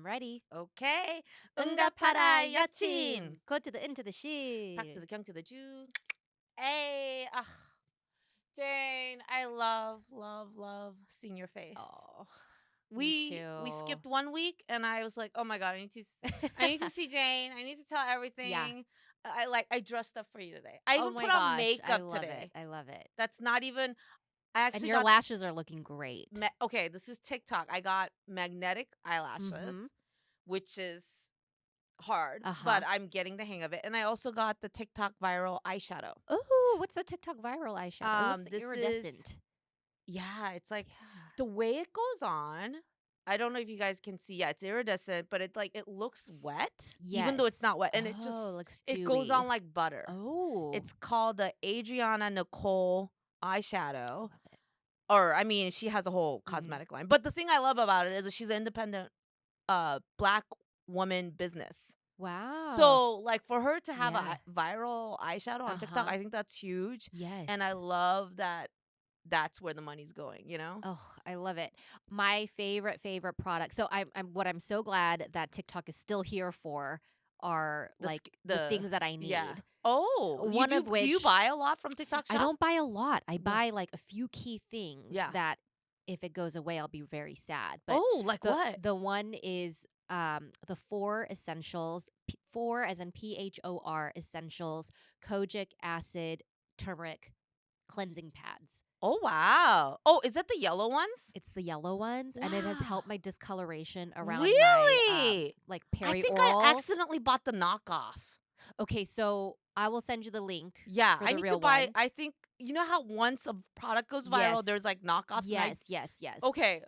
I'm ready. Okay. 응답하라, 응답하라, 여친. 여친. Go to the into the she. Back to the 경 to the Jew. Hey, Jane, I love seeing your face. Oh, We too. skipped 1 week, and I was like, oh my god, I need to see Jane. I need to tell everything. I dressed up for you today. I Oh even my put on gosh, I makeup love today. it. I love it. That's not even. I And actually your got lashes are looking great. okay. This is TikTok. I got magnetic eyelashes, Mhm. which is hard, Uh-huh. but I'm getting the hang of it. And I also got the TikTok viral eyeshadow. Oh, what's the TikTok viral eyeshadow? It looks This iridescent. yeah, it's like Yeah. the way it goes on. I don't know if you guys can see. Yeah, it's iridescent, but it's like it looks wet, even though it's Yes. not wet, and looks it goes dewy. on like butter. Oh. It's called the Adriana Nicole eyeshadow, Love it. or I mean, she has a whole Mhm. cosmetic line. But the thing I love about it is that she's an independent, black woman business. Wow. So, like, for her to have Yeah. a viral eyeshadow on TikTok, Uh-huh. I think that's huge. Yes. And I love that that's where the money's going, you know? Oh, I love it. My favorite product. So what I'm so glad that TikTok is still here for are like the things that I need. Yeah. Oh, One of do you which buy a lot from TikTok I shop? don't buy a lot. I Yeah. buy like a few key things Yeah. that if it goes away, I'll be very sad. But Oh, like what? the one is the 4 essentials, 4 as in PHOR essentials, kojic acid, turmeric cleansing pads. Oh, wow. Oh, is that the yellow ones? It's the yellow ones, and it has Wow. helped my discoloration around my Really? like I think perioral. I accidentally bought the knockoff. Okay, so I will send you the link. Yeah, for I the need real to buy. one. I think you know how once a product goes viral, Yes. there's like knockoffs. And Yes. okay,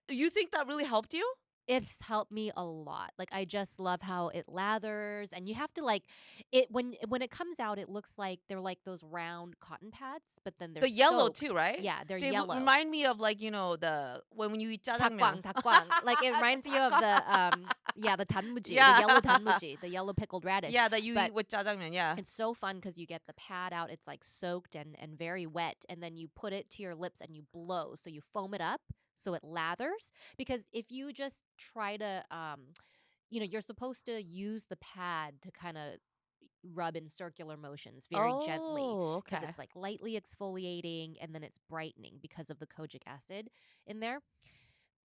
you think that really helped you? It's helped me a lot. Like I just love how it lathers, and you have to like it when it comes out. It looks like they're like those round cotton pads, but then they're The yellow soaked. too, right? Yeah, they're They yellow. remind me of like the when you eat jjajangmyeon. Takwang. Like it reminds you of the the tanmuji, Yeah. the yellow tanmuji, the yellow pickled radish. Yeah, that you But eat with jjajangmyeon. Yeah. it's so fun because you get the pad out. It's like soaked and very wet, and then you put it to your lips and you blow. So you foam it up so it lathers. Because if you just try to, you're supposed to use the pad to kind of rub in circular motions very gently Oh, because okay. it's like lightly exfoliating and then it's brightening because of the kojic acid in there.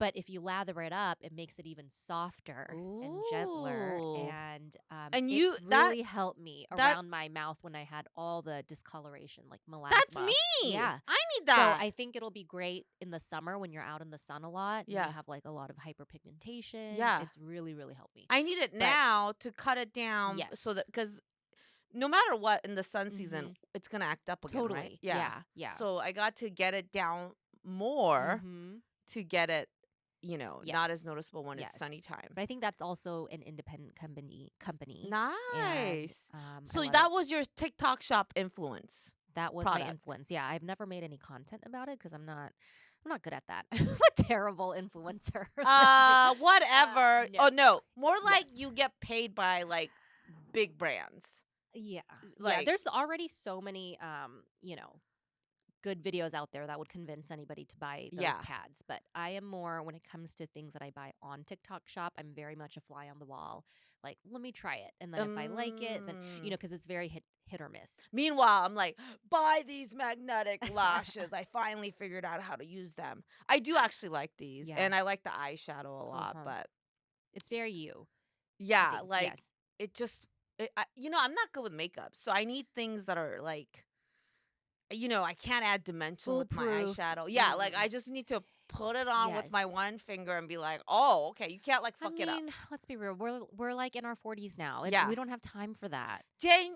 But if you lather it up, it makes it even softer and gentler. Ooh. And And it's really helped me around my mouth when I had all the discoloration, like melasma. That's me. Yeah. I need that. So I think it'll be great in the summer when you're out in the sun a lot. And Yeah. you have like a lot of hyperpigmentation. Yeah. It's really, really helped me. I need it now to cut it down. So Yes. that because no matter what in the sun season, Mhm. it's gonna act up again, Totally. right? Yeah. So I got to get it down more Mhm. to get it, not as Yes. noticeable when Yes. it's sunny time. But I think that's also an independent company. Nice. And, So I love that it. was your TikTok shop influence. That was my product. influence. Yeah, I've never made any content about it because I'm not good at that. I'm a terrible influencer. Whatever. No. Oh no, more like Yes. you get paid by like big brands. Yeah. Like- There's already so many good videos out there that would convince anybody to buy those Yeah. pads. But I am more when it comes to things that I buy on TikTok shop, I'm very much a fly on the wall. Like, let me try it. And then if I like it, then because it's very hit or miss. Meanwhile, I'm like, buy these magnetic lashes. I finally figured out how to use them. I do actually like these, Yeah. and I like the eyeshadow a lot. Uh-huh. But It's very you. I yeah, think. like Yes. it just, I'm not good with makeup, so I need things that are like, I can't add dimension with my Foolproof. eyeshadow. Yeah, like Mm. I just need to put it on with my Yes. one finger and be like, oh, okay, you can't like fuck I it up. mean, let's be real. We're like in our 40s now. And Yeah. we don't have time for that. Jane,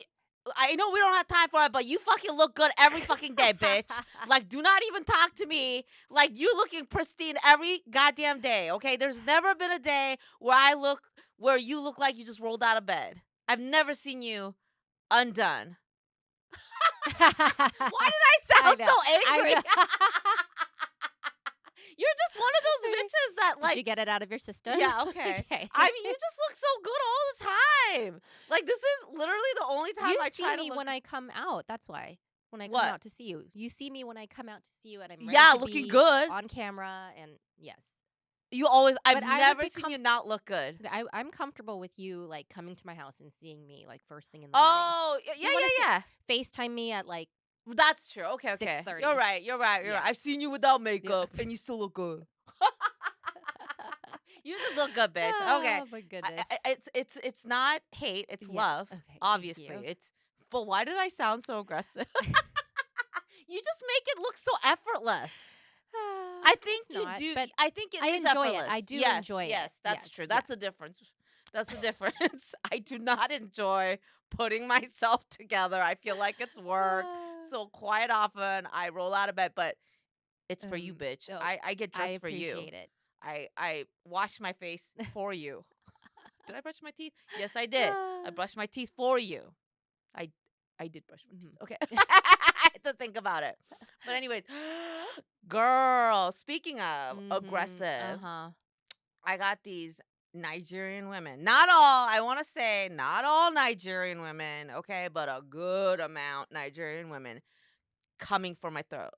I know we don't have time for it, but you fucking look good every fucking day, bitch. Like, do not even talk to me. Like, you looking pristine every goddamn day, okay? There's never been a day where you look like you just rolled out of bed. I've never seen you undone. Why did I sound know. so I angry? know. You're just one of those bitches that Did like. you get it out of your system? Yeah, okay. Okay. I mean, you just look so good all the time. Like, this is literally the only time You I see try to me look. when I come out. That's why. When I come What? out to see you. You see me when I come out to see you, and I'm ready Yeah, to looking be good. on camera. And yes. You always. I've But I would never be seen you not look good. I'm comfortable with you like coming to my house and seeing me like first thing in the morning. Oh, yeah, If you want to yeah, yeah. FaceTime me at like That's true. Okay, okay. 6:30. You're right. You're right. You're right. Yes. I've seen you without Yeah. makeup, and you still look good. You just look good, bitch. Okay. Oh my goodness. It's not hate. It's Yeah. love. Okay. Thank Obviously, you. it's. But why did I sound so aggressive? You just make it look so effortless. I think It's you not, do. but I think it I is enjoy it. effortless. I do yes, enjoy it. yes, that's Yes, true. That's the yes. difference. That's the difference. I do not enjoy putting myself together. I feel like it's work. So quite often I roll out of bed, but it's for you, bitch. Oh, I get I dressed for you. appreciate it. I wash my face for you. Did I brush my teeth? Yes, I did. I brushed my teeth for you. I I did brush my teeth. Okay. I had to think about it. But anyways, girl, speaking of aggressive, Uh-huh. I got these Nigerian women. Not all, I want to say not all Nigerian women, okay, but a good amount Nigerian women coming for my throat.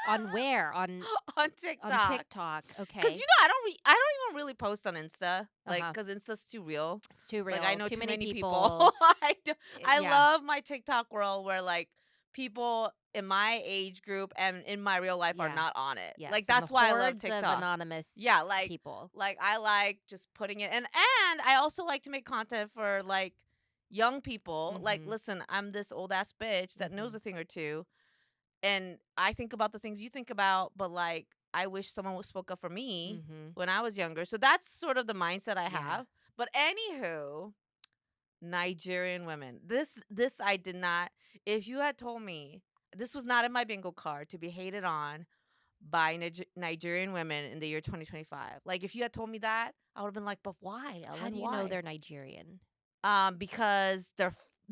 On where? On On TikTok. TikTok. Okay. Cuz you know, I don't even really post on Insta, like Uh-huh. cuz Insta's too real. It's too real. Like I know too too many many people. people. I Yeah. love my TikTok world where like people in my age group and in my real life are Yeah. not on it. Yes. Like and that's the why I love hordes of TikTok. anonymous Yeah, people. like I like just putting it, and I also like to make content for like young people. Like, Mhm. listen, I'm this old ass bitch that knows Mhm. a thing or two, and I think about the things you think about, but like I wish someone would spoke up for me Mhm. when I was younger. So that's sort of the mindset I Yeah. have. But anywho, Nigerian women. This I did not. If you had told me this was not in my bingo card to be hated on by Nigerian women in the year 2025. Like if you had told me that, I would have been like, "But why, How Ellen? do you know Why?" they're Nigerian? Because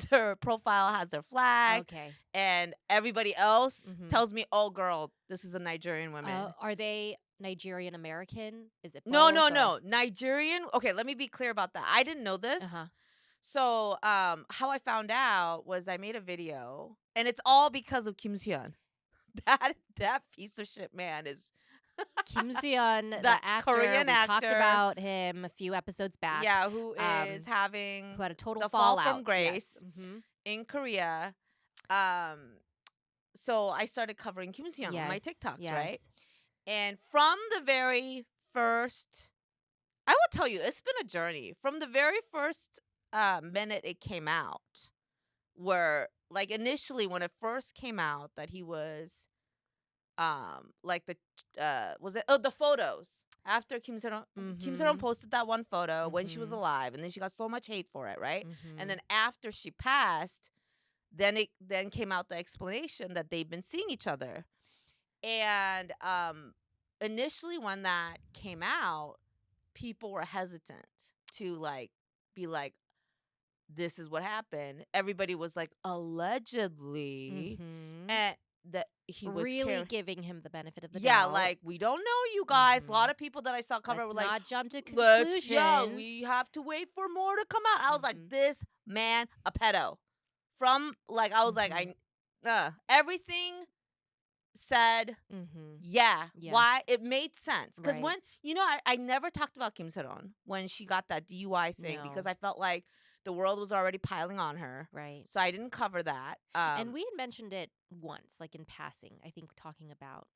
their profile has their flag, Okay. and everybody else Mhm. tells me, "Oh, girl, this is a Nigerian woman." Are they Nigerian American? Is it No, both no, or? no. Nigerian. Okay, let me be clear about that. I didn't know this. Uh-huh. So, how I found out was I made a video, and it's all because of Kim Soo-Hyun. That piece of shit man is Kim Soo-Hyun, the that actor, Korean we talked actor. about him a few episodes back. Yeah, who is Who having had a total the fall fallout. from grace Yes. Mhm. in Korea. Um, so I started covering Kim Soo-hyun on my Yes. TikToks, right? Yes. And from the very first, I will tell you, it's been a journey. From the very first minute it came out, where like initially when it first came out that he was like the was it the photos after Kim Soo-hyun Mhm. posted that one photo when she was Mhm. alive, and then she got so much hate for it, right? And Mhm. then after she passed, then came out the explanation that they've been seeing each other. And initially when that came out, people were hesitant to like be like, this is what happened. Everybody was like, allegedly, Mhm. and that he was Really giving him the benefit of the yeah, doubt. like we don't know you guys. A lot Mhm. of people that I saw cover Let's were like, not jump to let's yeah, conclusions. we have to wait for more to come out. I was like, Mhm. this man a pedo. From like I was like, Mhm. everything said Mhm. yeah. Why Yes. it made sense. Because Right. when I never talked about Kim Soo-hyun when she got that DUI thing because No. I felt like the world was already piling on her. Right. So I didn't cover that. And we had mentioned it once, like in passing, I think talking about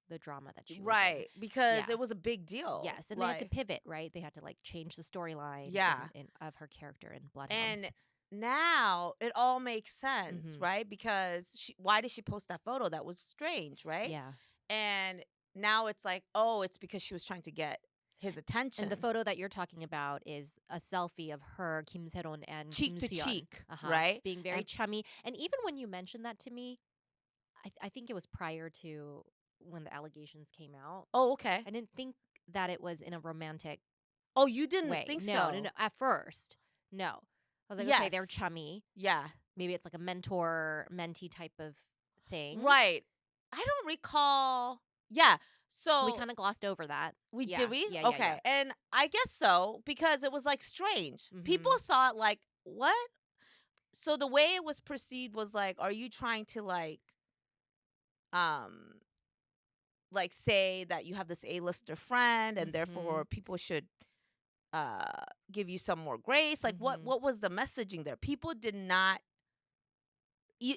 the drama that she was in. Right, because Yeah. it was a big deal. Yes. And they had to Like, pivot, right? They had to like change the storyline yeah. of her character in Bloodhounds. And now it all makes sense, Mhm. right? Because why did she post that photo? That was strange, right? Yeah. And now it's like, oh, it's because she was trying to get his attention. And the photo that you're talking about is a selfie of her, Kim Se-ron, and cheek Kim to Soo-hyun. cheek, Uh-huh. right? Being very And chummy. And even when you mentioned that to me, I think it was prior to when the allegations came out. oh, okay. I didn't think that it was in a romantic Oh, you didn't way. think No, so? no, no. At first, no. I was like, okay, they're Yes. chummy. Yeah. Maybe it's like a mentor mentee type of thing. Right. I don't recall. Yeah. So We kind of glossed over that. Yeah. did we? Yeah, yeah, Okay. And I guess so because it was like strange. People Mhm. saw it like, what? So the way it was perceived was like, are you trying to like um like say that you have this A-lister friend and therefore Mhm. people should give you some more grace. Like Mhm. what was the messaging there? People did not,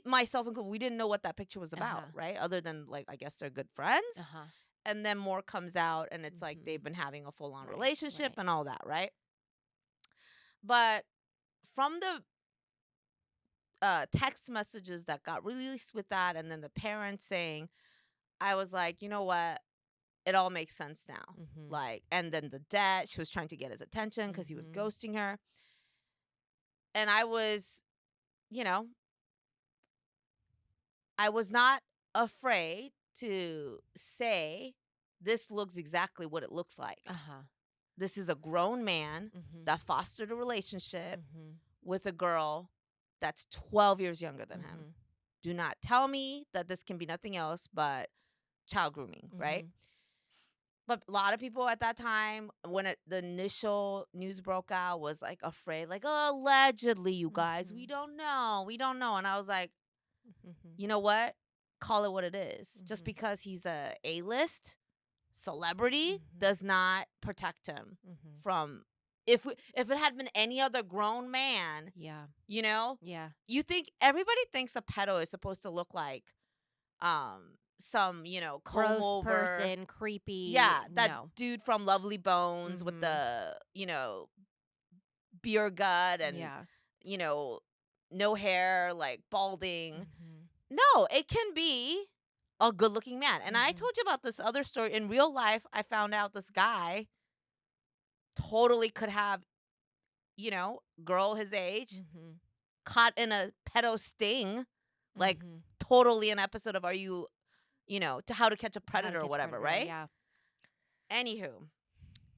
myself included, we didn't know what that picture was about, Uh-huh. right? Other than like I guess they're good friends. Uh-huh. And then more comes out and it's like Mhm. they've been having a full-on Right. relationship Right. and all that, right? But from the text messages that got released with that and then the parents saying, I was like, you know what? It all makes sense now. Mhm. Like, and then the debt, she was trying to get his attention because he was Mhm. ghosting her. And I was, you know, I was not afraid to say, this looks exactly what it looks like. Uh-huh. This is a grown man Mhm. that fostered a relationship Mhm. with a girl that's 12 years younger than him. Mhm. Do not tell me that this can be nothing else but child grooming, right? Mhm. But a lot of people at that time, when the initial news broke out, was like afraid, like, oh, allegedly, you guys, we Mhm. don't know. We don't know. And I was like, Mhm. you know what? Call it what it is. Just Mhm. because he's a A-list celebrity Mhm. does not protect him Mhm. from, if it had been any other grown man, Yeah. you know, Yeah. you think everybody thinks a pedo is supposed to look like some, comb Gross over. person, creepy. Yeah, that No. dude from Lovely Bones with Mhm. the, beer gut and, Yeah. you know, no hair, like balding. Mhm. No, it can be a good looking man. And I Mhm. told you about this other story. In real life, I found out this guy totally could have, girl his age, Mhm. caught in a pedo sting, like Mhm. totally an episode of to How to Catch a How to Predator or Catch a whatever, Predator. right? Yeah. Anywho,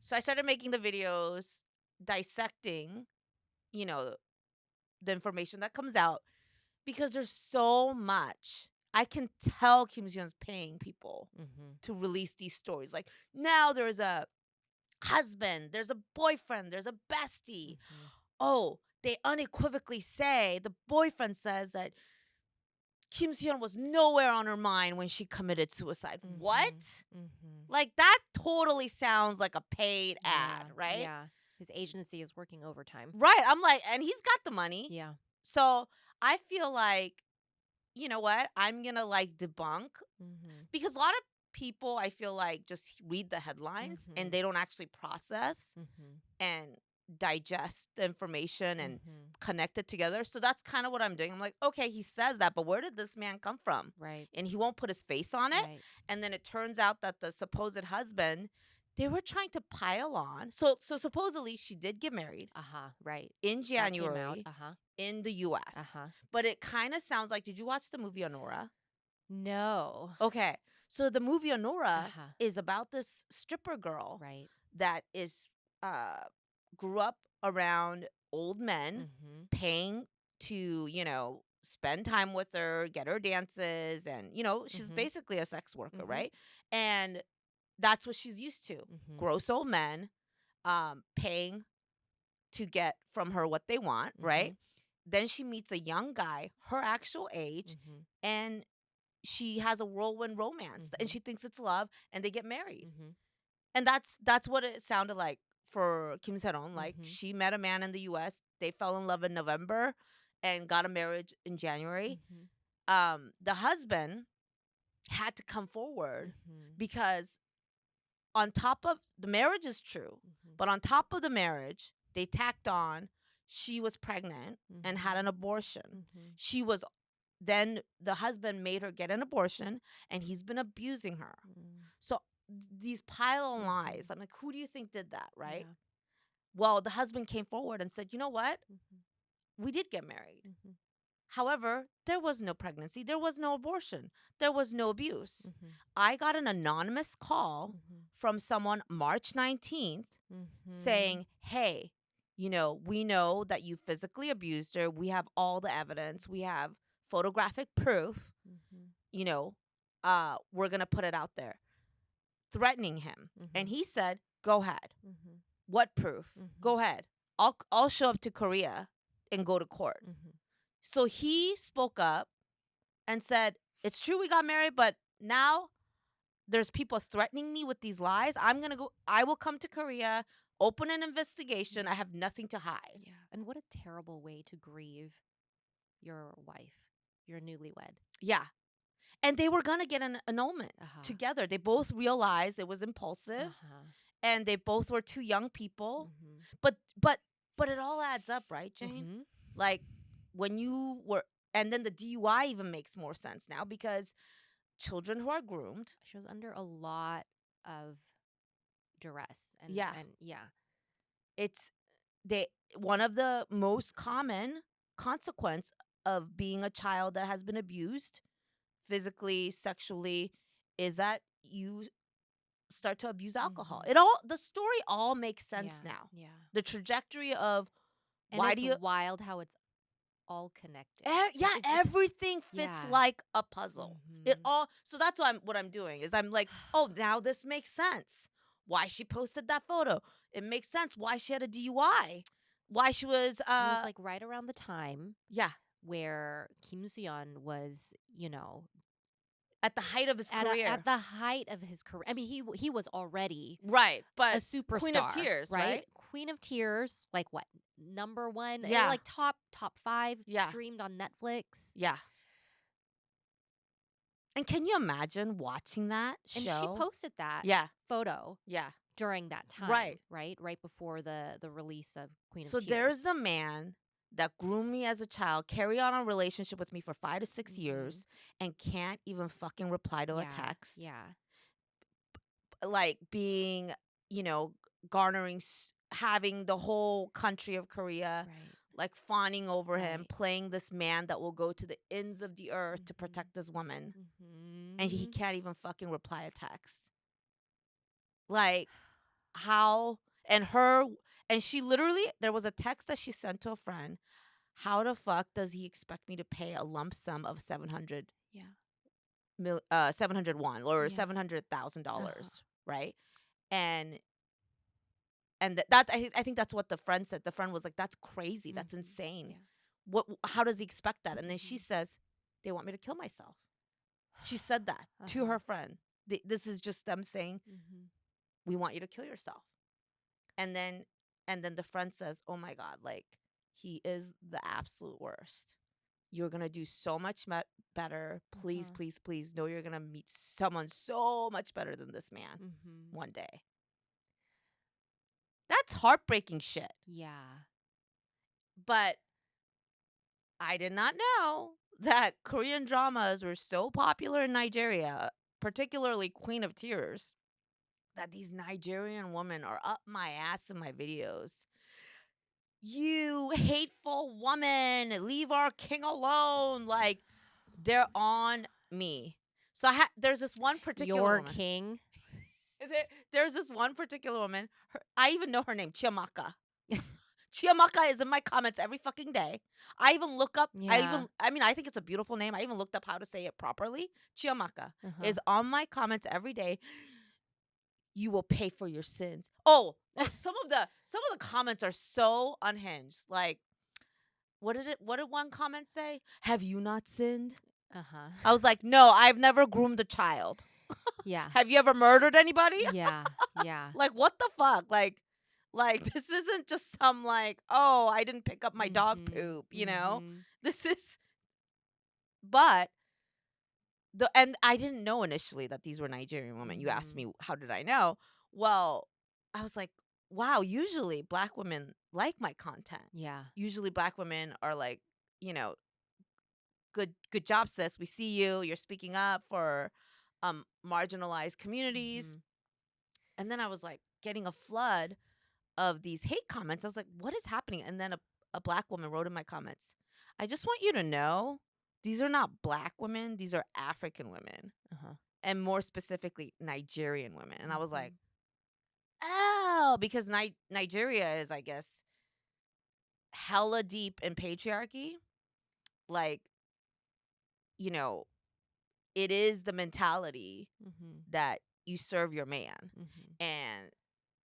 so I started making the videos dissecting, you know, the information that comes out because there's so much. I can tell Kim Soo-Hyun's paying people Mhm. to release these stories. Like now there's a husband, there's a boyfriend, there's a bestie. Mhm. Oh, they unequivocally say, the boyfriend says that Kim Soo-Hyun was nowhere on her mind when she committed suicide. Mhm. What? Mhm. Like that totally sounds like a paid Yeah. ad, right? Yeah. His agency is working overtime. Right. I'm like, and he's got the money. Yeah. So I feel like, you know what? I'm going to like debunk Mhm. because a lot of people, I feel like, just read the headlines and Mhm. they don't actually process Mhm. and digest the information and Mhm. connect it together. So that's kind of what I'm doing. I'm like, okay, he says that, but where did this man come from? Right. And he won't put his face on it. Right. And then it turns out that the supposed husband, they were trying to pile on. So supposedly she did get married Uh-huh. Right. in That came out. January Uh-huh. in the US. Uh-huh. But it kind of sounds like, did you watch the movie Honora? No. Okay. So the movie Honora Uh-huh. is about this stripper girl Right. that is uh grew up around old men Mhm. paying to, spend time with her, get her dances, and she's Mhm. basically a sex worker, Mhm. right? And that's what she's used to. Mhm. Gross old men paying to get from her what they want, right? Mhm. Then she meets a young guy, her actual age, Mhm. and she has a whirlwind romance and Mhm. she thinks it's love and they get married. Mhm. And that's what it sounded like for Kim Soo-Hyun. Like Mhm. she met a man in the US, they fell in love in November and got a marriage in January. Mhm. The husband had to come forward Mhm. because on top of the marriage is true, Mhm. but on top of the marriage, they tacked on she was pregnant and had Mhm. an abortion. Mhm. She was then the husband made her get an abortion and he's been abusing her. Mm. So these pile of lies. Mhm. I'm like, who do you think did that, right? Yeah. Well, the husband came forward and said, you know what? Mhm. We did get married. Mhm. However, there was no pregnancy, there was no abortion, there was no abuse. Mhm. I got an anonymous call Mhm. from someone March 19th Mhm. saying, hey, we know that you physically abused her. We have all the evidence. We have photographic proof. Mhm. You know, we're going to put it out there, threatening him. And Mhm. he said, go ahead. Mhm. What proof? Mhm. Go ahead. I'll show up to Korea and go to court. Mhm. So he spoke up and said, it's true we got married, but now there's people threatening me with these lies. I will come to Korea, open an investigation. I have nothing to hide. Yeah. And what a terrible way to grieve your wife, your newlywed. Yeah. And they were going to get an annulment together. They both realized it was impulsive and they both were two young people. But it all adds up, right, Jane? Like when you were, and then the DUI even makes more sense now because children who are groomed. She was under a lot of duress. And Yeah. And yeah. It's one of the most common consequence of being a child that has been abused physically, sexually, is that you start to abuse alcohol. The story all makes sense now. Yeah. The trajectory of and why it's do you wild how it's all connected. yeah, It's just- everything fits like a puzzle. It all, so that's what I'm doing is I'm like, oh, now this makes sense. Why she posted that photo. It makes sense why she had a DUI. Why she was it was like right around the time where Kim Soo-Hyun was, at the height of his career. At the height of his career. I mean, he was already but a superstar. Queen of Tears, right? Queen of Tears, like what? Number one? Yeah. Like top 5 streamed on Netflix. Yeah. And can you imagine watching that show? And she posted that photo. Yeah. During that time. Right. Right before the release of Queen of So Tears. there's a man that groomed me as a child, carry on a relationship with me for 5 to 6 years, and can't even fucking reply to a text. Yeah. Like being, garnering, having the whole country of Korea, like fawning over him, playing this man that will go to the ends of the earth to protect this woman. And he can't even fucking reply a text. Like, how, and she literally, there was a text that she sent to a friend. How the fuck does he expect me to pay a lump sum of 700 701 or $700,000, right? And that I think that's what the friend said. The friend was like, "That's crazy. That's insane. Yeah. How does he expect that?" And then she says, "They want me to kill myself." She said that to her friend. This is just them saying, "We want you to kill yourself." And then the friend says, "Oh my God, like he is the absolute worst. You're going to do so much better. Please, please, please know you're going to meet someone so much better than this man one day." That's heartbreaking shit. Yeah. But I did not know that Korean dramas were so popular in Nigeria, particularly Queen of Tears, that these Nigerian women are up my ass in my videos. "You hateful woman, leave our king alone." Like, they're on me. So there's this one particular woman. Your king. There's this one particular woman. I even know her name, Chiamaka. Chiamaka is in my comments every fucking day. I even look up. Yeah. I think it's a beautiful name. I even looked up how to say it properly. Chiamaka is on my comments every day. "You will pay for your sins." Oh, some of the comments are so unhinged. Like, what did one comment say? "Have you not sinned?" I was like, "No, I've never groomed a child." Yeah. "Have you ever murdered anybody?" Yeah. Yeah. Like, what the fuck? Like this isn't just some like, "Oh, I didn't pick up my dog poop," This is, but and I didn't know initially that these were Nigerian women. You asked me, how did I know? Well, I was like, wow, usually black women like my content. Yeah. Usually black women are like, good job, sis. We see you. You're speaking up for marginalized communities. And then I was like getting a flood of these hate comments. I was like, what is happening? And then a black woman wrote in my comments, "I just want you to know, these are not black women. These are African women. And more specifically, Nigerian women." And I was like, oh, because Nigeria is, I guess, hella deep in patriarchy. Like, it is the mentality that you serve your man. And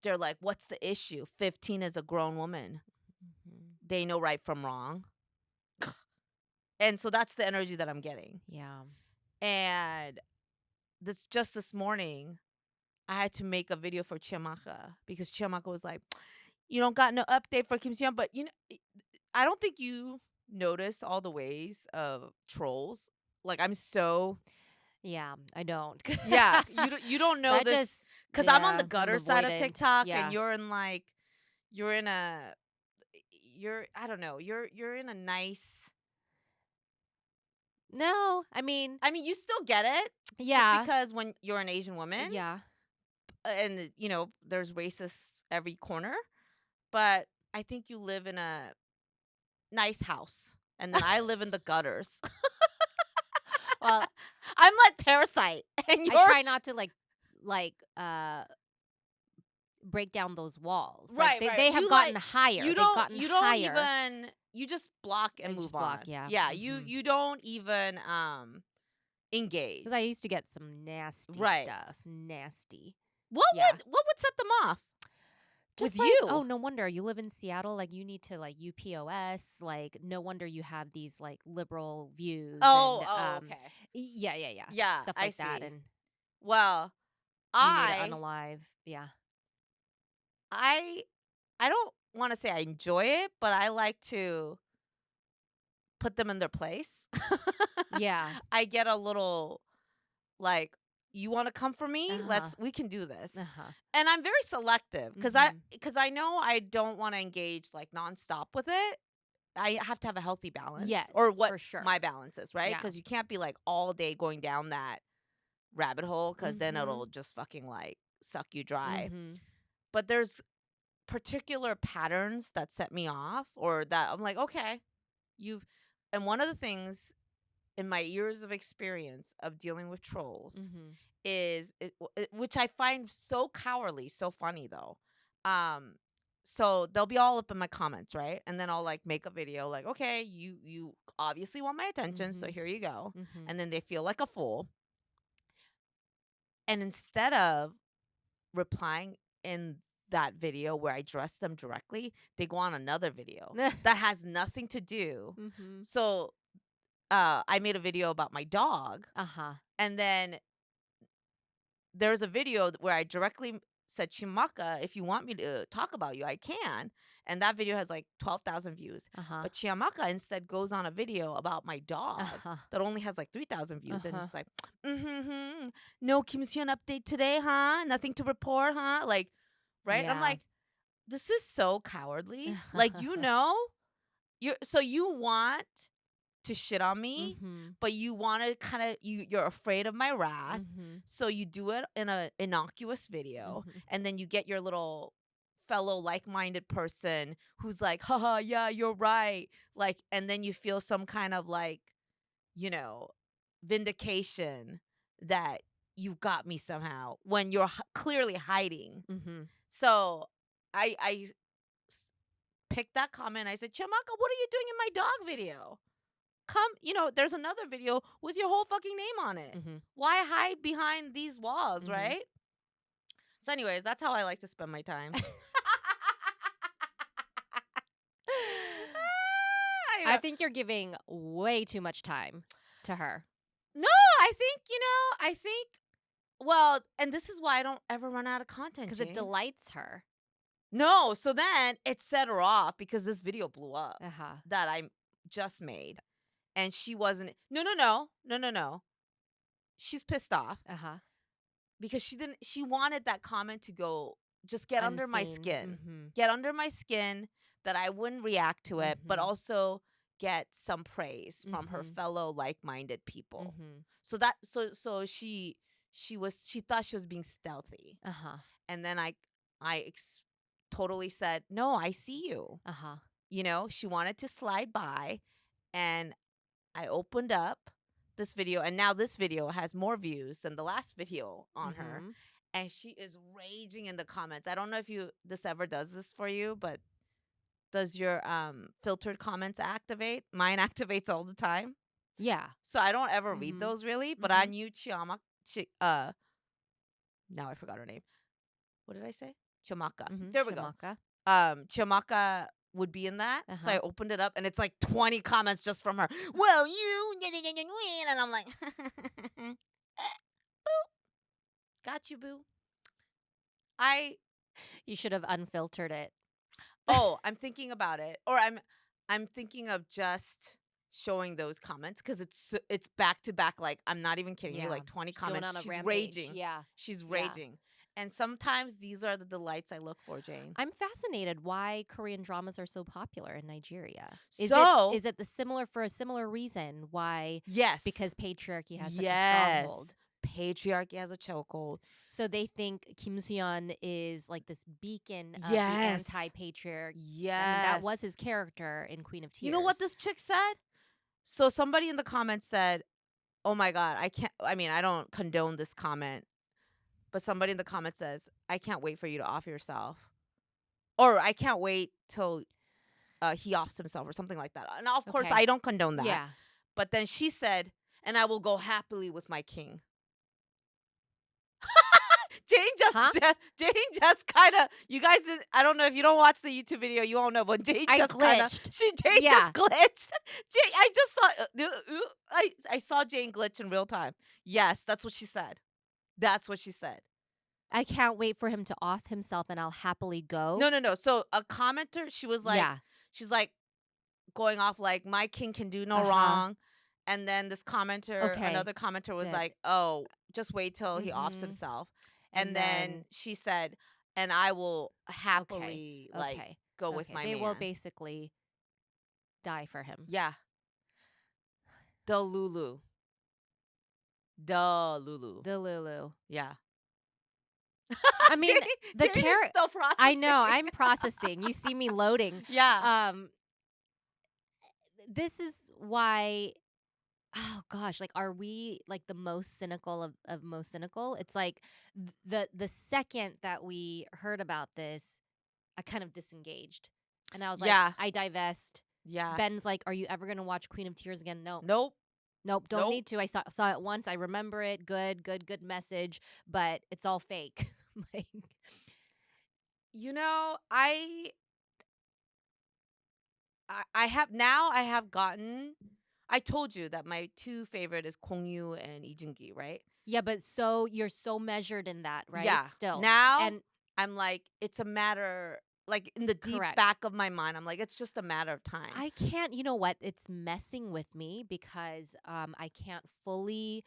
they're like, what's the issue? 15 is a grown woman. They know right from wrong. And so that's the energy that I'm getting. Yeah. And this morning, I had to make a video for Chiamaka because Chiamaka was like, "You don't got no update for Kim Soo-Hyun," but I don't think you notice all the ways of trolls. Like I'm so Yeah, I don't. yeah, you don't know That this just because I'm on the yeah, I'm gutter side of avoidant. TikTok, and Yeah. you're in a you're I don't know you're in a nice. No, I mean, I mean, you still get it just yeah. because when you're an Asian woman, Yeah. and there's racists every corner, but I think you live in a nice house, and then I live in the gutters. Well, I'm like Parasite, and I you're try not to like break down those walls. Like right, right. they have gotten higher. They've gotten You don't higher. even you just block and I move just block, on. yeah. Yeah, you don't even engage. Because I used to get some nasty Right. stuff. Nasty. What Yeah. what would set them off with Just like, oh, you? no wonder you live in Seattle. Like, you need to like UPOS. Like, no wonder you have these like liberal views Oh, and oh, okay. yeah, yeah, yeah, Yeah, stuff I like that. see. And Well, you need to I unalive. Yeah, I I don't want to say I enjoy it, but I like to put them in their place. yeah. I get a little like, you want to come for me? Uh-huh. We can do this. Uh-huh. And I'm very selective because Mhm. I know I don't want to engage like nonstop with it. I have to have a healthy balance, Yes, or what for sure. my balance is, right? Yeah. Because you can't be like all day going down that rabbit hole because then Mhm. it'll just fucking like suck you dry. Mhm. But there's particular patterns that set me off, or that I'm like, okay, you've. And one of the things in my years of experience of dealing with trolls Mhm. is which I find so cowardly, so funny though. Um, so they'll be all up in my comments, right? And then I'll like make a video, like, okay, you obviously want my attention, so Mhm. here you go. Mhm. And then they feel like a fool. And instead of replying in that video where I dress them directly, they go on another video that has nothing to do. Mhm. So I made a video about my dog, Uh-huh. and then there's a video where I directly said, Chiamaka, if you want me to talk about you, I can. And that video has like 12,000 views. Uh-huh. But Chiamaka instead goes on a video about my dog Uh-huh. that only has like 3,000 views. And Uh-huh. it's like, no Kim Soo-Hyun update today, huh? Nothing to report, huh? Like, right? I'm Yeah. like, this is so cowardly. Like, so you want to shit on me, Mhm. but you want to kind of you're afraid of my wrath, Mhm. so you do it in a innocuous video, Mhm. and then you get your little fellow like-minded person who's like, haha, yeah, you're right, like, and then you feel some kind of like, you know vindication that you got me somehow when you're clearly hiding. Mhm. So I picked that comment. I said, Chamaka, what are you doing in my dog video? Come, there's another video with your whole fucking name on it. Mhm. Why hide behind these walls, Mhm. right? So, anyways, that's how I like to spend my time. I I know. think you're giving way too much time to her No, I think, well, and this is why I don't ever run out of content, because it Jane. delights her. No, so then it set her off because this video blew up Uh-huh. that I just made. And she wasn't, no. She's pissed off Uh-huh. because she wanted that comment to go, just get under my Unseen. skin. Mhm. Get under my skin, that I wouldn't react to it, but Mhm. also get some praise from her Mhm. fellow like-minded people. Mhm. So she thought she was being stealthy. Uh-huh. And then I totally said, "No, I see you." Uh-huh. She wanted to slide by, and I opened up this video, and now this video has more views than the last video on her. Mhm. And she is raging in the comments. I don't know if this ever does this for you, but does your filtered comments activate? Mine activates all the time. Yeah. So I don't ever read Mhm. those really, but I Mhm. knew now I forgot her name. What did I say? Chiamaka. Mhm. There we go. Shamaka. Chiamaka would be in that. So I Uh-huh. opened it up, and it's like 20 comments just from her. Well, and I'm like, got you, boo. I You should have unfiltered it. I'm thinking about it, or I'm thinking of just showing those comments because it's back to back. Like I'm not even kidding you. Yeah. Like 20 She's going comments. on a She's rampage. raging. Yeah. She's Yeah. raging. And sometimes these are the delights I look for, Jane. I'm fascinated why Korean dramas are so popular in Nigeria. So Is it for a similar reason why? yes, Because patriarchy has such a yes, stronghold. patriarchy has a chokehold. So they think Kim Soo-Hyun is like this beacon of the Yes. anti-patriarch. Yes, I mean, that was his character in Queen of Tears. You know what this chick said? So somebody in the comments said, "Oh my God, I can't." I mean, I don't condone this comment, but somebody in the comments says, "I can't wait for you to off yourself," or "I can't wait till he offs himself," or something like that. And of course, Okay. I don't condone that. Yeah. But then she said, "And I will go happily with my king." Jane just kind of, you guys, I don't know if you don't watch the YouTube video, you won't know, but Jane just kind of, Jane just glitched. I just saw, I saw Jane glitch in real time. Yes, that's what she said. That's what she said. I can't wait for him to off himself and I'll happily go. No. So a commenter, she was like, Yeah. she's like going off like, my king can do no wrong. And then this commenter, another commenter was like, oh, just wait till he offs himself. And then she said, and I will happily go with my man. They will basically die for him. Yeah. Delulu. Yeah. I mean, the character. still processing. I know. I'm processing. You see me loading. Yeah. This is why. Oh gosh, like are we like the most cynical of most cynical? It's like the second that we heard about this, I kind of disengaged. And I was like, I divest. Yeah. Ben's like, are you ever going to watch Queen of Tears again? No. Nope. Don't need to. I saw it once. I remember it. Good message, but it's all fake. Like, you know, I have gotten, I told you that my two favorite is Kongyu and Lee Joon-gi, right? Yeah, but so you're so measured in that, right? Yeah. Still. Now And I'm like, it's a matter, like in the deep back of my mind, I'm like, it's just a matter of time. I can't, you know what? It's messing with me because I can't fully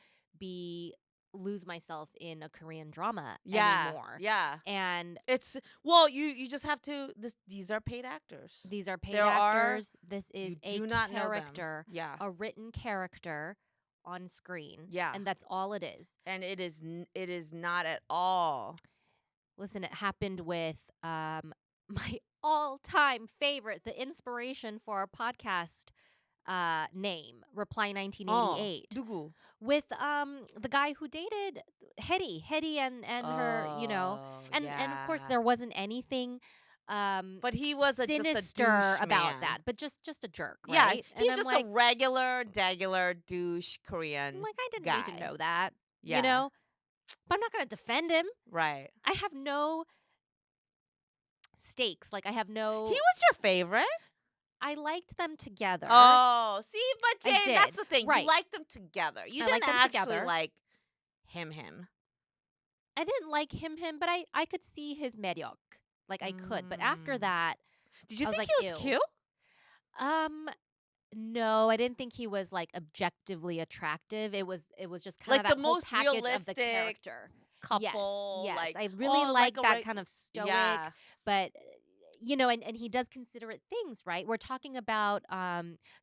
lose myself in a Korean drama anymore. Yeah. And it's, well, you just have to, these are paid actors. These are paid actors. This is a character. Yeah. A written character on screen. Yeah. And that's all it is. And it is not at all. Listen, it happened with my all-time favorite, the inspiration for our podcast name, Reply 1988. 누구? With the guy who dated Hetty and her, you know. And of course there wasn't anything but he was sinister just a douche about man. that, but just a jerk, yeah, right? He's and just like, a regular douche Korean. I'm like, I didn't guy. need to know that. Yeah. You know? But I'm not gonna defend him. Right. I have no stakes. Like I have no. He was your favorite? I liked them together. Oh, see, but Jane, that's the thing. Right. You liked them together. You didn't actually like him. I didn't like him, but I could see his 매력. Like I could. But after that, did you think like, he was cute? No, I didn't think he was like objectively attractive. It was just kind like of that the whole most package realistic of the character. Couple. Yes. Like, I really like that kind of stoic. Yeah. But you know, and he does considerate things, right? We're talking about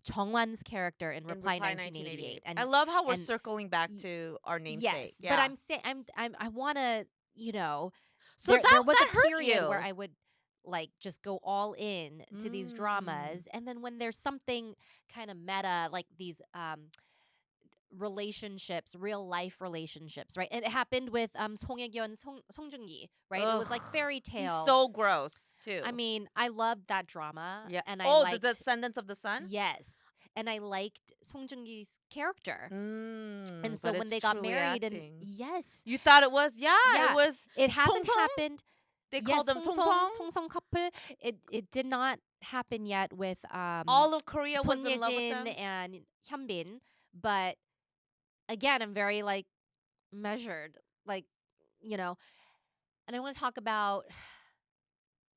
Jungwan's character in Reply 1988. And I love how we're circling back to our namesake. Yes, yeah. but I'm saying I want to, you know, so there was that a period hurt you. where I would like just go all in to these dramas, and then when there's something kind of meta, like these relationships, real life relationships, right? And it happened with Song Hye-kyun, Song Joong-gi, right? Ugh, it was like fairy tale. He's so gross too. I mean, I loved that drama. Yeah. And the Descendants of the Sun? Yes. And I liked Song Joong-gi's character. And so but when they got married acting. and yes. You thought it was? Yeah. It was. It hasn't happened. They called them Song couple. It did not happen yet with all of Korea was in love with them and Hyunbin, but again, I'm very like measured. Like you know, and I want to talk about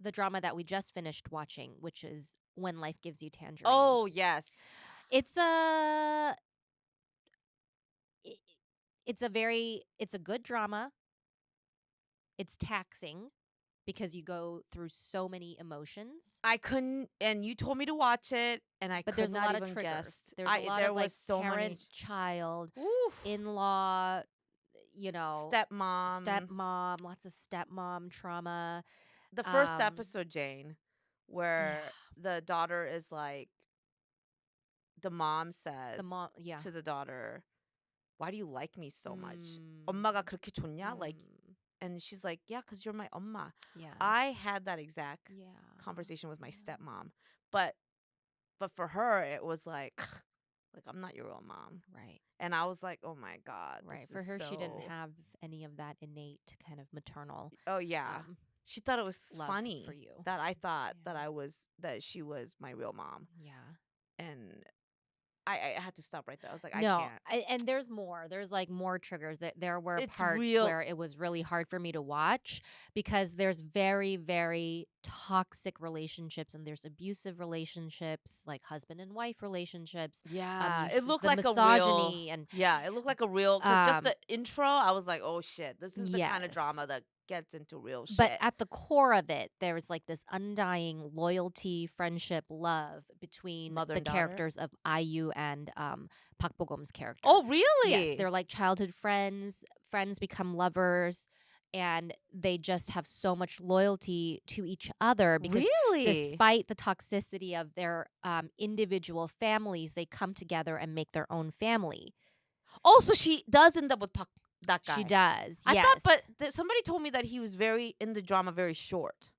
the drama that we just finished watching, which is When Life Gives You Tangerines. Oh, yes. It's a i- it's a good drama. It's taxing because you go through so many emotions. I couldn't, and you told me to watch it, and I But could there's a not lot of even triggers. guess. There's a lot There of was like so many. parent, child, Oof. in-law, Stepmom. stepmom, lots of stepmom trauma. The first Um, episode, Jane, yeah, where the daughter is like, the mom the says mom, yeah. to the daughter, "Why do you like me so much? Mm, 엄마가 그렇게 좋냐?" Like, mm, and she's like, "Yeah, because you're my 엄마." yes. I had that exact Yeah. conversation with my Yeah. stepmom, but for her it was like, like, I'm not your real mom, Right. and I was like, oh my god, Right. this For is her, she didn't so. have any of that innate kind of maternal Oh yeah, um, she thought it was love for funny you. that I thought Yeah. that she was my real mom, Yeah. and I had to stop right there. I was like, I No, can't. and there's more. There's like more triggers. That there were It's parts real. where it was really hard for me to watch because there's very, very toxic relationships and there's abusive relationships, like husband and wife relationships. Yeah, it looked The like a real. misogyny and Yeah, it looked like a real. Because just um, the intro, I was like, oh shit, this is the kind of yes. drama that gets into real But shit. at the core of it, there was like this undying loyalty, friendship, love between Mother the and daughter. characters of IU and Park Bo-gum's character. Oh Yes, really? they're like childhood friends. Friends become lovers, and they just have so much loyalty to each other because Really? despite the toxicity of their individual families, they come together and make their own family. Oh, so she does end up with that She guy. does, I thought, yes. but somebody told me that he was very in the drama, very short.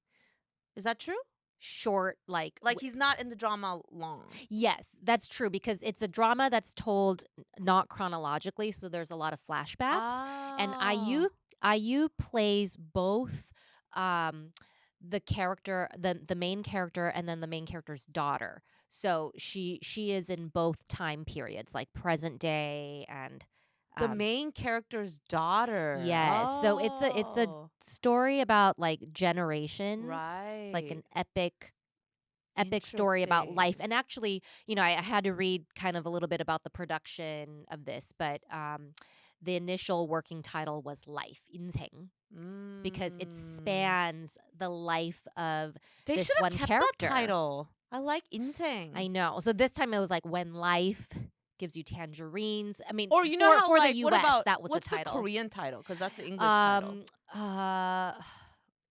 Is that true? Short, like Like he's not in the drama long. yes, that's true because it's a drama that's told not chronologically, so there's a lot of flashbacks. And Oh. IU plays both um, the character, the main character, and then the main character's daughter. So she is in both time periods, like present day and The um, main character's daughter. yes. So it's a Oh. story about like generations, like Right. an epic story about life. Interesting. And actually, I had to read kind of a little bit about the production of this, but the initial working title was Life, 인생, because it Mm. spans the life of They this should have one kept that character. title. I like I 인생. know. So this time it was like When Life Gives You Tangerines. I mean, Or you know how for the like what US, about that was the what's the title. Korean title? Because that's the English title. Um uh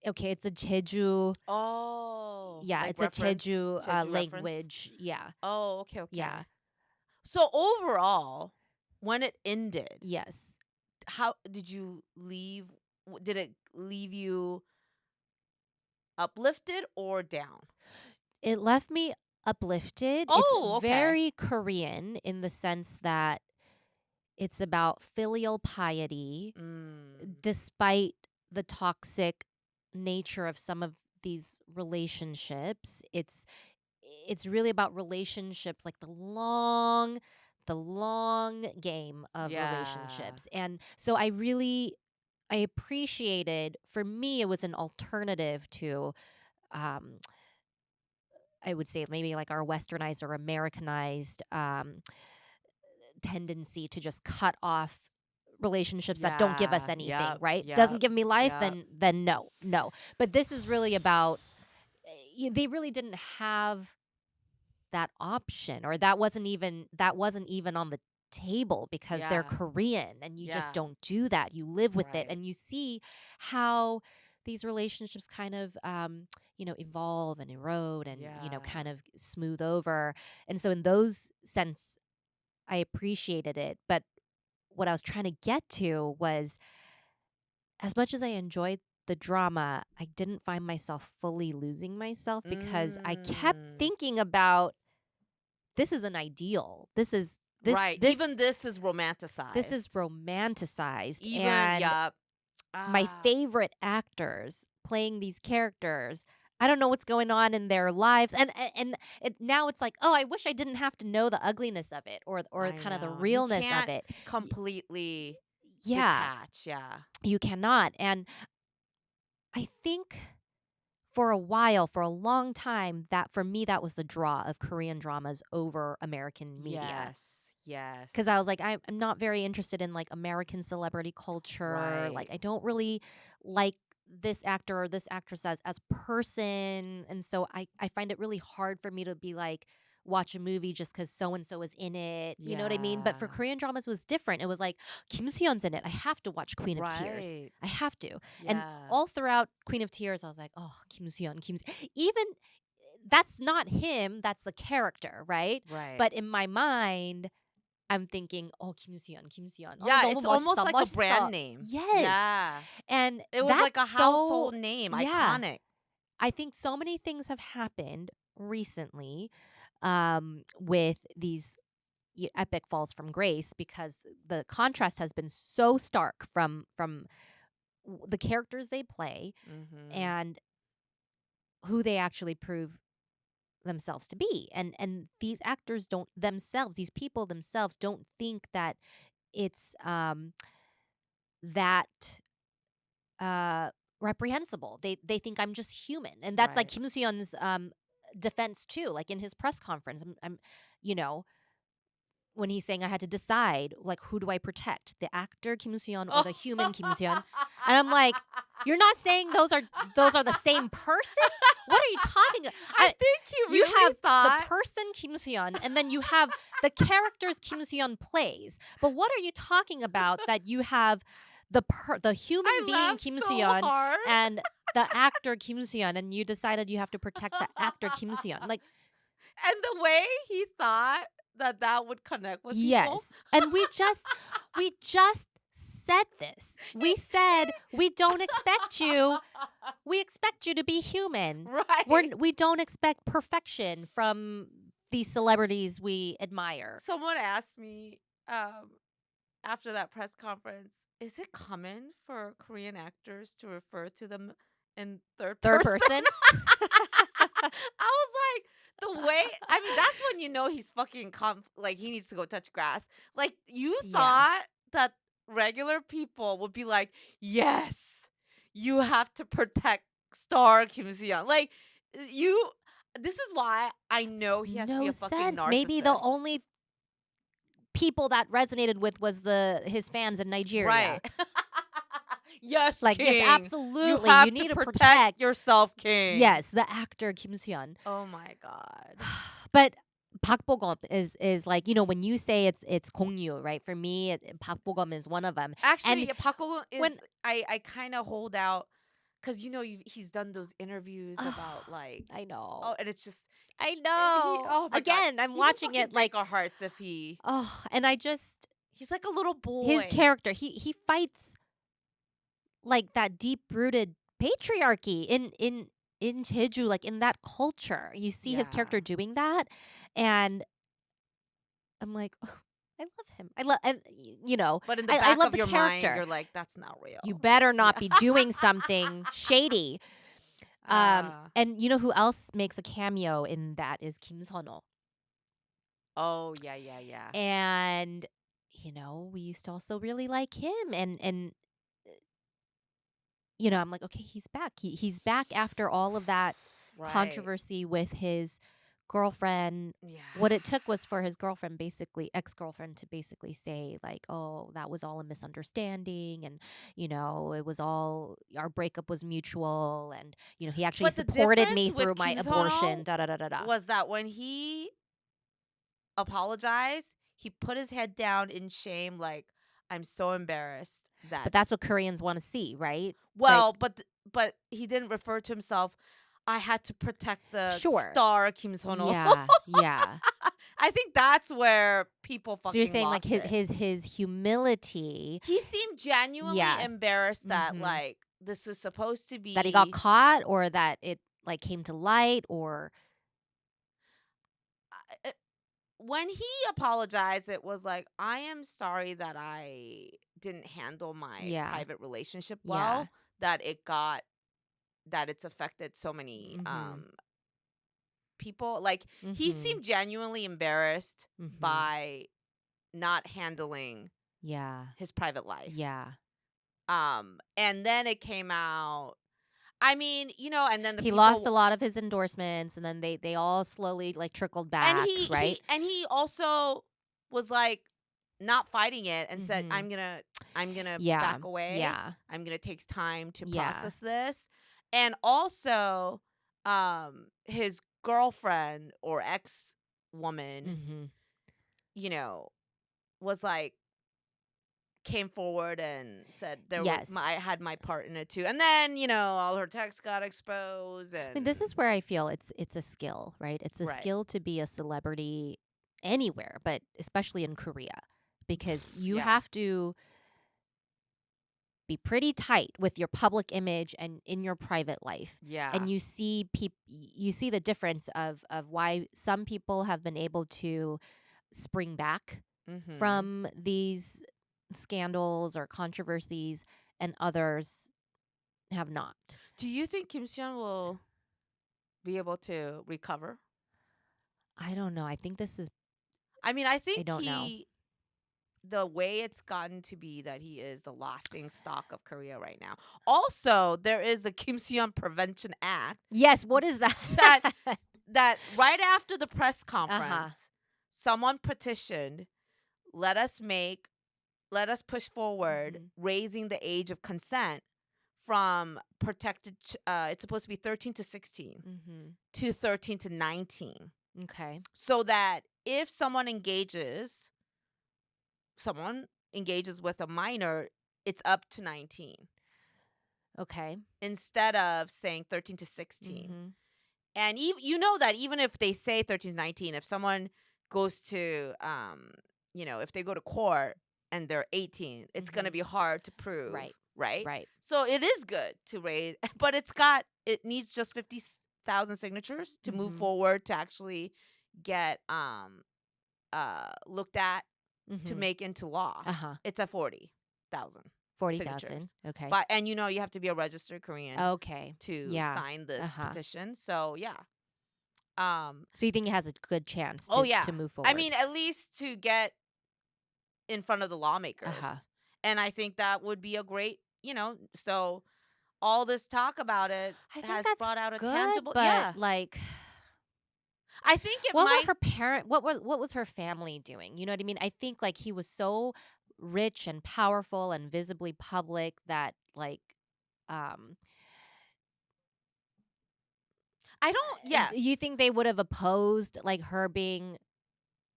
okay, it's a Jeju. Oh, Yeah, like it's a reference, Jeju Jeju reference. language. Yeah. Oh, okay, Yeah. okay. So overall, when it ended, Yes. how did you leave? Did it leave you uplifted or down? It left me uplifted. It's Oh, okay. very Korean in the sense that it's about filial piety Mm. despite the toxic nature of some of these relationships. It's really about relationships, like the long game of Yeah. relationships. And so I appreciated, for me it was an alternative to um I would say maybe like our westernized or Americanized tendency to just cut off relationships that don't give us Yeah. anything, Yep. right? Doesn't Yep. give me life, Yep. then no. But this is really about they really didn't have that option, or that wasn't even on the table because they're Yeah. Korean and you just Yeah. don't do that. You live with it Right. and you see how these relationships kind of evolve and erode and Yeah. kind of smooth over. And so in those sense I appreciated it, but what I was trying to get to was as much as I enjoyed the drama, I didn't find myself fully losing myself because I kept Mm. thinking about this is an ideal. This is this Right. this Even this is this is romanticized. romanticized, Even and yep. my Ah. favorite actors playing these characters, I don't know what's going on in their lives, and now it's like, oh, I wish I didn't have to know the ugliness of it or I kind of the know. You realness of can't it. Y- completely. Yeah, detach. Yeah. you cannot. And I think for a while, for a long time, that for me, that was the draw of Korean dramas over American media. Yes. Yes. Because I was like, I'm not very interested in like American celebrity culture. Right. Like, I don't really like this actor or this actress as person. And so I find it really hard for me to be like, watch a movie just because so and so is in it. You know what I mean? But for Yeah. Korean dramas was different. It was like Kim Soo-Hyun's in it. I have to watch Queen of Tears. Right. I have to. And Yeah. all throughout Queen of Tears, I was like, oh, Kim Soo-Hyun, even that's not him, that's the character, right? Right. But in my mind, I'm thinking, "Oh, Kim Soo-Hyun, Kim Soo-Hyun. Oh, Yeah, 너무 it's almost 멋있어, like a brand 멋있어." name. Yes. Yeah. And It was like that's a so household name, yeah. iconic. I think so many things have happened recently with these epic falls from grace because the contrast has been so stark from the characters they play Mhm. and who they actually prove themselves to be. And these actors don't themselves, these people themselves don't think that it's that uh reprehensible. They think I'm just human. And that's like Right. Kim Soo-hyun's defense too. Like in his press conference, I'm you know, when he's saying I had to decide, like, who do I protect? The actor Kim Soo-hyun or Oh. the human Kim Soo-hyun? And I'm like, you're not saying those are the same person? What are you talking about? I think he You really have thought the person Kim Soo-hyun and then you have the characters Kim Soo-hyun plays. But what are you talking about that you have the human I being laughed Kim so Soo-hyun hard. and the actor Kim Soo-hyun and you decided you have to protect the actor Kim Soo-hyun? Like, And the way he thought that that would connect with people. yes. And we just said this. We said we don't expect you. We expect you to be human. Right. We don't expect perfection from these celebrities we admire. Someone asked me after that press conference, is it common for Korean actors to refer to them in third Third person? person. I was like, the way, I mean, that's when you know he's fucking like he needs to go touch grass. Like you Yeah. thought that regular people would be like, yes, you have to protect star Kim Soo-hyun. Like you, this is why I know he has to be No a fucking sense. narcissist. Maybe the only people that resonated with was his fans in Nigeria. Right. Yes, Like, King. yes, absolutely. You have need to to protect yourself, King. Yes, the actor Kim Soo-hyun. Oh my God. But Park Bo-gum is like, when you say it's Gongyu, right? For me, Park Bo-gum is one of them. Actually, And Paco is. when I kind of hold out because he's done those interviews about like. I know. Oh, and it's just. I know. Oh my Again, God. I'm He would watching fucking it like, break our hearts if he. oh, and I just He's like a little boy. his character, he fights like that deep-rooted patriarchy in Jeju, like in that culture. You see his character Yeah. doing that, and I'm like, oh, I love him. I love, and But in the I back love of the your mind, character. you're like, that's not real. You better not Yeah. be doing something shady. And you know who else makes a cameo in that is Kim Sun-ho. Oh yeah, yeah, yeah. And we used to also really like him, and I'm like, okay, he's back. He's back after all of that Right. controversy with his girlfriend. Yeah. What it took was for his girlfriend, ex-girlfriend, to basically say like, oh, that was all a misunderstanding, and it was all, our breakup was mutual, and he actually But the supported me difference with through my Kim Soo-hyun abortion. Da da da da da. was that when he apologized, he put his head down in shame, like, I'm so embarrassed that. But that's what Koreans want to see, right? Well, but he didn't refer to himself. I had to protect the Sure. star Kim Soo-hyun. Yeah, yeah. I think that's where people fucking So you're saying like lost it. his humility, He seemed genuinely Yeah. embarrassed that Mhm. like this was supposed to be that he got caught, or that it like came to light, or when he apologized, it was like, I am sorry that I didn't handle my Yeah. private relationship Yeah. well, that it's affected so many Mhm. people. Like he Mhm. seemed genuinely embarrassed Mhm. by not handling Yeah. his private life. Yeah. And then it came out. I mean, and then the He lost people, a lot of his endorsements, and then they all slowly like trickled and back, he right? he and he also was like not fighting it and said, Mhm. I'm gonna Yeah. back away. Yeah. I'm gonna take time to Yeah. process this. And also, his girlfriend or ex woman, Mhm. you know, was like came forward and said Yes. I had my part in it too. And then, all her texts got exposed I mean, this and is where I feel it's a skill, right? It's a right. skill to be a celebrity anywhere, but especially in Korea, because you Yeah. have to be pretty tight with your public image and in your private life. Yeah. And you see the difference of why some people have been able to spring back Mhm. from these scandals or controversies, and others have not. Do you think Kim Soo-Hyun will be able to recover? I don't know. I think this is I mean, I I think don't know. the way it's gotten to be that he is the laughing stock of Korea right now. Also, there is a Kim Soo-Hyun Prevention Act Yes, what is that? that that right after the press Uh-huh. conference, someone petitioned, let us push forward Mhm. raising the age of consent from it's supposed to be 13 to 16 Mhm. to 13 to 19, Okay. so that if someone engages with a minor, it's up to 19 Okay. instead of saying 13 to 16. Mhm. And you know that even if they say 13 to 19, if someone goes to if they go to court and they're 18, it's going to Mhm. be hard to prove, Right. right? Right. So it is good to raise, but it needs just 50,000 signatures to move Mhm. forward to actually get looked at to Mhm. make into law. Uh-huh. It's at 40,000 signatures. 40,000. Okay. But and you have to be a registered Korean Okay. to Yeah. sign this Uh-huh. petition. So yeah. Um So you think it has a good chance oh yeah. to move I forward? mean, at least to get in front of the Uh-huh. lawmakers. And I think that would be a great, so all this talk about it I think has that's brought out a good, tangible, but yeah. like I think it what were might. her parent what was her family doing? You know what I mean? I think like he was so rich and powerful and visibly public that like um I don't, you yes. think they would have opposed like her being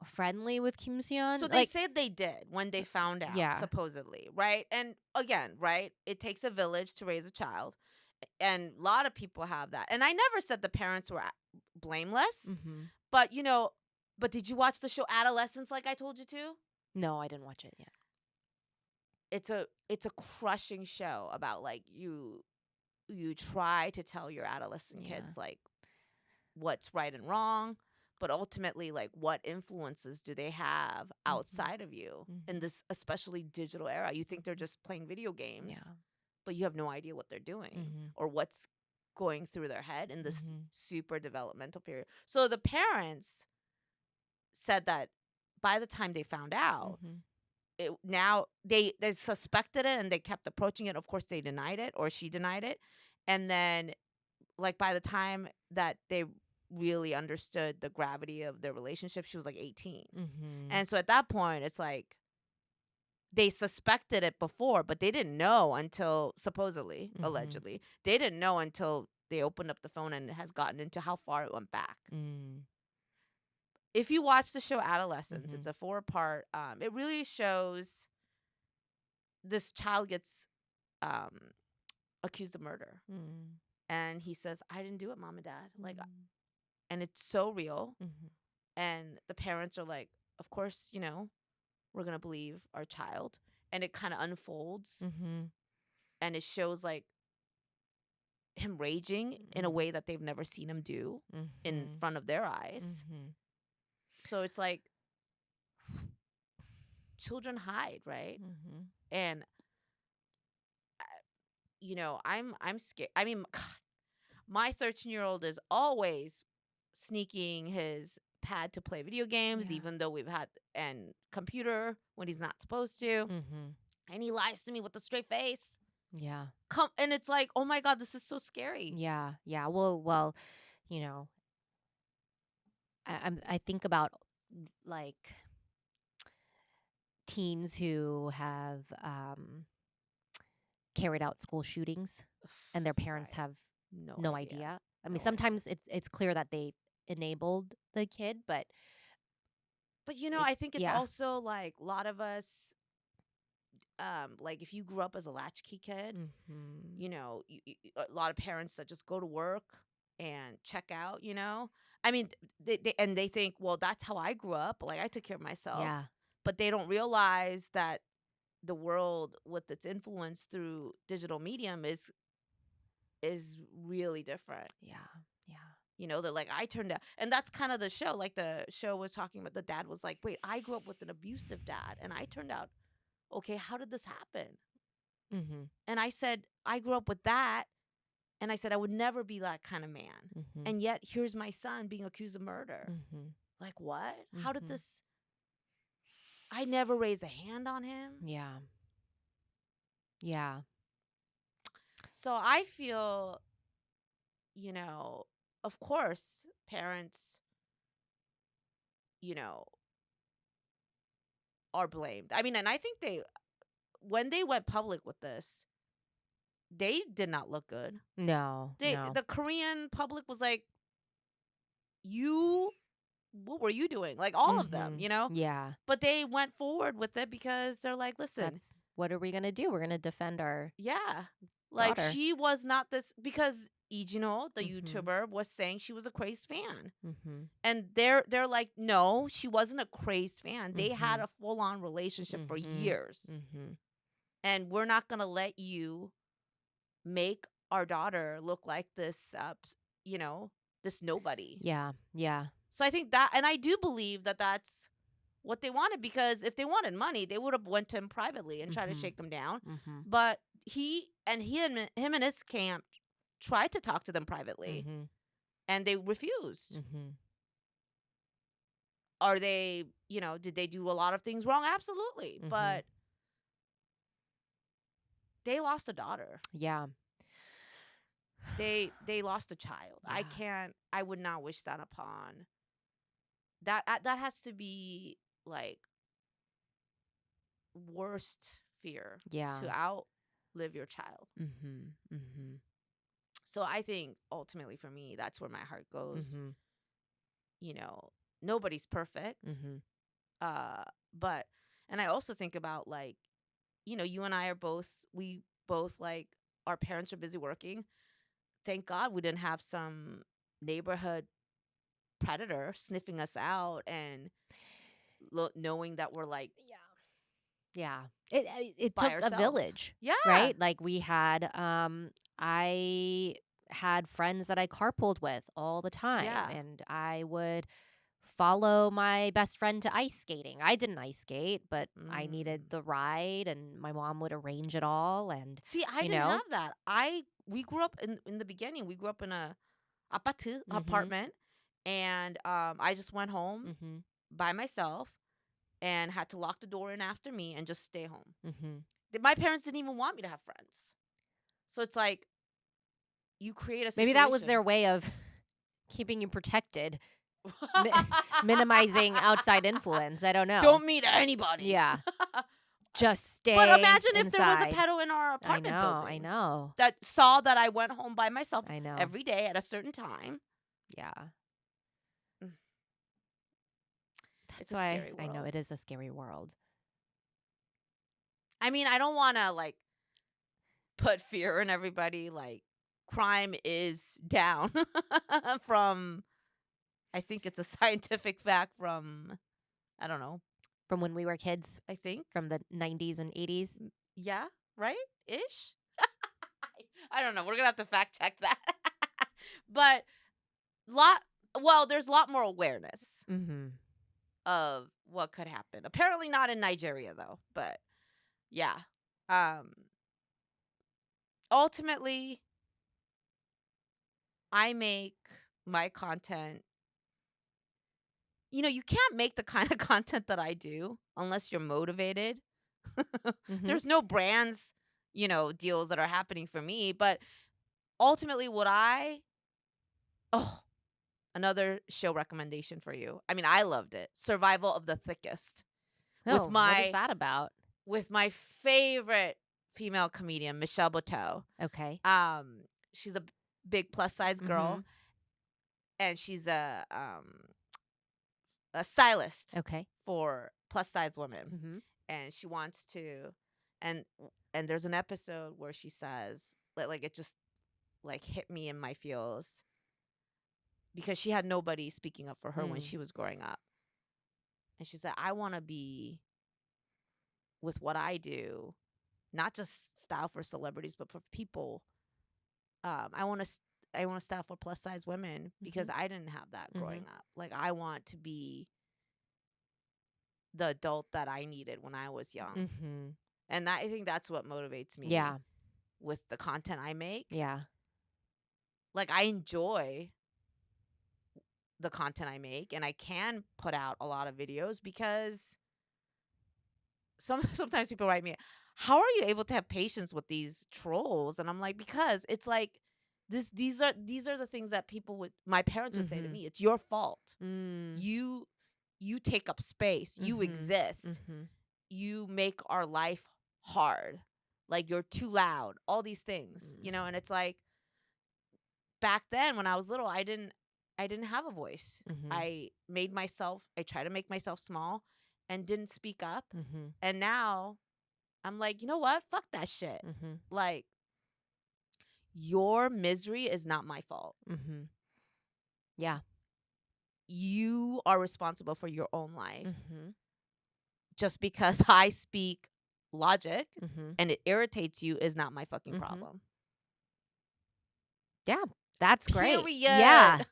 friendly with Kim So Soo-hyun? they Like said they did when they found out, yeah. supposedly, right? And again, right? It takes a village to raise a child. And a lot of people have that. And I never said the parents were blameless, Mhm. but but did you watch the show Adolescence like I told you to? No, I didn't watch it yet. It's a crushing show about like you try to tell your adolescent Yeah. kids like what's right and wrong, but ultimately like what influences do they have Mhm. outside of you in Mhm. this especially digital era? You think they're Mhm. just playing video games, Yeah. but you have no idea what they're doing Mhm. or what's going through their head in this Mhm. super developmental period. So the parents said that by the time they found out, Mhm. now they suspected it and they kept approaching it. Of course, they denied it, or she denied it, and then like by the time that they really understood the gravity of their relationship, she was like 18. Mhm. And so at that point, it's like they suspected it before, but they didn't know until supposedly, Mhm. allegedly, they didn't know until they opened up the phone and it has gotten into how far it went back. Mm. If you watch the show Adolescence, it's Mhm. a 4-part. It really shows this child gets um, accused of murder, Mm. and he says, "I didn't do it, mom and dad." Like, Mm. and it's so real, Mhm. and the parents are like, "Of course, we're gonna believe our child," and it kind of unfolds, Mhm. and it shows like him raging in a Mhm. way that they've never seen him do in Mhm. front of their eyes. Mhm. So it's like children hide, right? Mhm. And I'm scared. I mean, my 13-year-old is always sneaking his iPad to play video games, Yeah. even though we've had and computer when he's not supposed to. Mm-hmm. And he lies to me with a straight face. Yeah. And it's like, oh my God, this is so scary. Yeah. Yeah. Well, you know, I think about like teens who have carried out school shootings and their parents Right. have No no idea. idea. I No mean, idea. sometimes it's clear that they enabled the kid, but But I think it's yeah. also like a lot of us, like if you grew up as a latchkey kid, Mm-hmm. a lot of parents that just go to work and check out. I mean, they think, well, that's how I grew up. Like I took care of myself, Yeah. but they don't realize that the world with its influence through digital medium is really different. Yeah. Yeah. That like I turned out, and that's kind of the show. Like the show was talking about, the dad was like, wait, I grew up with an abusive dad, and I turned out okay. How did this happen? Mm-hmm. And I said, I grew up with that. And I said, I would never be that kind of man. Mm-hmm. And yet, here's my son being accused of murder. Mm-hmm. Like, what? How did Mm-hmm. this? I never raised a hand on him. Yeah. Yeah. So I feel, of course, parents, you know, are blamed. I mean, and I think when they went public with this, they did not look good. No. No. The Korean public was like, what were you doing? Like all of them, Yeah. But they went forward with it because they're like, listen, What are we gonna do? We're gonna defend our yeah, like daughter. she was not this, because Ijino, the Mhm. YouTuber, was saying she was a crazed fan, Mm-hmm. and they're like, no, she wasn't a crazed fan. They had Mhm. a full on relationship for Mhm. years, Mm-hmm. and we're not gonna let you make our daughter look like this, this nobody. Yeah. Yeah. So I think that, and I do believe that that's what they wanted, because if they wanted money, they would have went to him privately and tried to Mhm. shake him down. Mm-hmm. But him and his camp tried to talk to them privately, Mm-hmm. and they refused. Mm-hmm. Are they, did they do a lot of things wrong? Absolutely. Mhm. But they lost a daughter. Yeah. They lost a child. Yeah. I would not wish that upon. That has to be like worst fear, Yeah. to outlive your child. Mm-hmm. Mm-hmm. So I think ultimately for me, that's where my heart goes. Mm-hmm. Nobody's perfect. Mm-hmm. But, and I also think about, like, you and I we both, like, our parents are busy working. Thank God we didn't have some neighborhood predator sniffing us out and knowing that we're like, Yeah. It by took a ourselves. village. Yeah. Right? Like we had I had friends that I carpooled with all the time, Yeah. and I would follow my best friend to ice skating. I didn't ice skate, but I needed the ride, and my mom would arrange it all. And See, I didn't have that. We grew up in the beginning. We grew up in a apartment, and I just went home Mm-hmm. by myself and had to lock the door in after me and just stay home. Mm-hmm. My parents didn't even want me to have friends, so it's like you create a situation. Maybe that was their way of keeping you protected, minimizing outside influence. I don't know. Don't meet anybody. Yeah. Just stay. But imagine if there was a inside. pedo in our apartment building. I know. That saw that I went home by myself I know. every day at a certain time. Yeah. It's That's why a scary world. I know it is a scary world. I mean, I don't want to like put fear in everybody. Like, crime is down from, I think it's a scientific fact from, I don't know. From when we were kids, I think. from the 90s and 80s. Yeah, right? Ish. I don't know. We're going to have to fact check that. But there's a lot more awareness of what could happen. Apparently not in Nigeria though, but yeah. Ultimately, I make my content you can't make the kind of content that I do unless you're motivated. Mhm. There's no brands, deals that are happening for me, but ultimately oh, another show recommendation for you. I mean, I loved it. Survival of the Thickest with Oh, what is my that about? with my favorite female comedian, Michelle Buteau. Okay. Um, she's a big plus size girl, Mhm. and she's a stylist Okay. for plus size women, Mhm. and she wants to, and and there's an episode where she says, like it just like hit me in my feels because she had nobody speaking up for her when Mm. she was growing up, and she said, I want to be with what I do, not just style for celebrities, but for people. I want to. I want to style for plus size women because Mhm. I didn't have that growing Mhm. up. Like I want to be the adult that I needed when I was young. Mhm. And I think that's what motivates me Yeah. with the content I make. Yeah. Like I enjoy the content I make and I can put out a lot of videos because sometimes people write me, "How are you able to have patience with these trolls?" And I'm like, "Because it's like these are the things that my parents would say to Mhm. me. It's your fault. Mm. You take up space. You Mhm. exist. Mhm. You make our life hard. Like you're too loud. All these things, Mm. and it's like back then when I was little, I didn't have a voice. Mhm. I tried to make myself small and didn't speak up. Mhm. And now I'm like, you know what? Fuck that shit. Mhm. Like your misery is not my fault. Mhm. Yeah. You are responsible for your own life. Mhm. Just because I speak logic Mhm. and it irritates you is not my fucking Mhm. problem. Yeah. That's great. Period. Yeah.